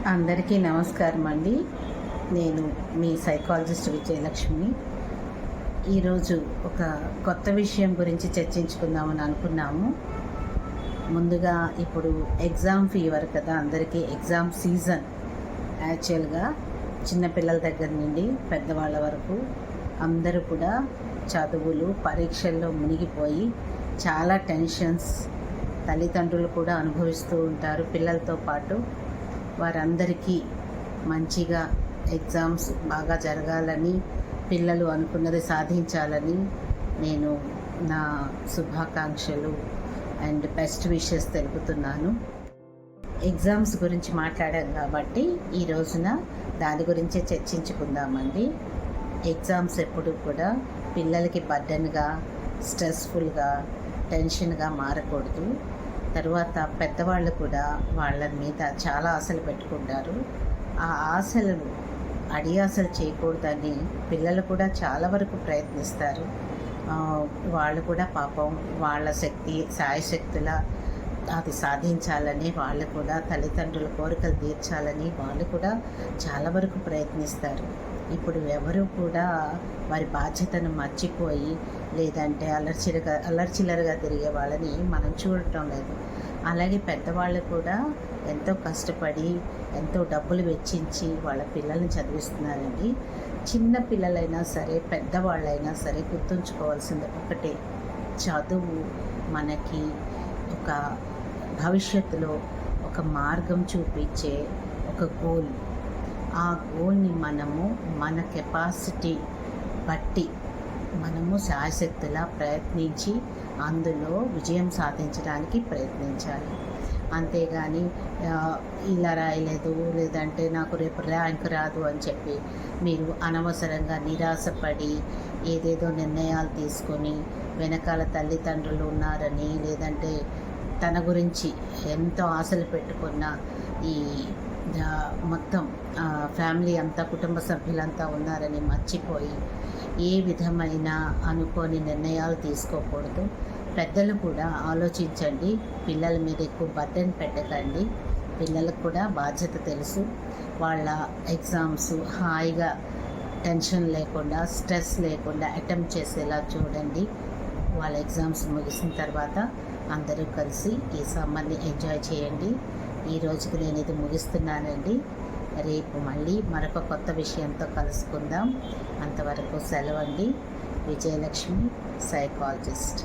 అందరికీ నమస్కారం అండి. నేను మీ సైకాలజిస్ట్ విజయలక్ష్మిని. ఈరోజు ఒక కొత్త విషయం గురించి చర్చించుకుందామని అనుకున్నాము. ముందుగా ఇప్పుడు ఎగ్జామ్ ఫీవర్ కదా, అందరికీ ఎగ్జామ్ సీజన్. యాక్చువల్గా చిన్నపిల్లల దగ్గర నుండి పెద్దవాళ్ళ వరకు అందరూ కూడా చదువులు పరీక్షల్లో మునిగిపోయి చాలా టెన్షన్స్ తల్లిదండ్రులు కూడా అనుభవిస్తూ ఉంటారు. పిల్లలతో పాటు వారందరికీ మంచిగా ఎగ్జామ్స్ బాగా జరగాలని, పిల్లలు అనుకున్నది సాధించాలని నేను నా శుభాకాంక్షలు అండ్ బెస్ట్ విషెస్ తెలుపుతున్నాను. ఎగ్జామ్స్ గురించి మాట్లాడాం కాబట్టి ఈ రోజున దాని గురించే చర్చించుకుందామండి. ఎగ్జామ్స్ ఎప్పుడు కూడా పిల్లలకి బర్డెన్గా, స్ట్రెస్ఫుల్గా, టెన్షన్గా మారకూడదు. తరువాత పెద్దవాళ్ళు కూడా వాళ్ళ మీద చాలా ఆశలు పెట్టుకుంటారు. ఆ ఆశలను అడియాసలు చేయకూడదని పిల్లలు కూడా చాలా వరకు ప్రయత్నిస్తారు. వాళ్ళు కూడా పాపం వాళ్ళ శాయశక్తుల అది సాధించాలని, వాళ్ళు కూడా తల్లిదండ్రుల కోరికలు తీర్చాలని వాళ్ళు కూడా చాలా వరకు ప్రయత్నిస్తారు. ఇప్పుడు ఎవరు కూడా వారి బాధ్యతను మర్చిపోయి లేదంటే అల్లర్చిల్లరగా తిరిగే వాళ్ళని మనం చూడటం లేదు. అలాగే పెద్దవాళ్ళు కూడా ఎంతో కష్టపడి ఎంతో డబ్బులు వెచ్చించి వాళ్ళ పిల్లల్ని చదివిస్తున్నారండి. చిన్న పిల్లలైనా సరే పెద్దవాళ్ళైనా సరే గుర్తుంచుకోవాల్సింది ఒకటే, చదువు మనకి ఒక భవిష్యత్తులో ఒక మార్గం చూపించే ఒక గోల్. ఆ గోల్ని మనము మన కెపాసిటీ బట్టి మనము శాయశక్తులా ప్రయత్నించి అందులో విజయం సాధించడానికి ప్రయత్నించాలి. అంతేగాని ఇలా రాయలేదు లేదంటే నాకు రేపు ర్యాంక్ రాదు అని చెప్పి మీరు అనవసరంగా నిరాశపడి ఏదేదో నిర్ణయాలు తీసుకొని వెనకాల తల్లిదండ్రులు ఉన్నారని లేదంటే తన గురించి ఎంతో ఆశలు పెట్టుకున్న ఈ మొత్తం ఫ్యామిలీ అంతా, కుటుంబ సభ్యులంతా ఉన్నారని మర్చిపోయి ఏ విధమైన అనుకోని నిర్ణయాలు తీసుకోకూడదు. పెద్దలు కూడా ఆలోచించండి, పిల్లల మీద ఎక్కువ బర్డెన్ పెట్టకండి. పిల్లలకు కూడా బాధ్యత తెలుసు. వాళ్ళ ఎగ్జామ్స్ హాయిగా టెన్షన్ లేకుండా, స్ట్రెస్ లేకుండా అటెంప్ట్ చేసేలా చూడండి. వాళ్ళ ఎగ్జామ్స్ ముగిసిన తర్వాత అందరూ కలిసి ఈ సమ్మర్ని ఎంజాయ్ చేయండి. ఈ రోజుకి నేను ఇది ముగిస్తున్నానండి. రేపు మళ్ళీ మరొక కొత్త విషయంతో కలుసుకుందాం. అంతవరకు సెలవండి. విజయలక్ష్మి, సైకాలజిస్ట్.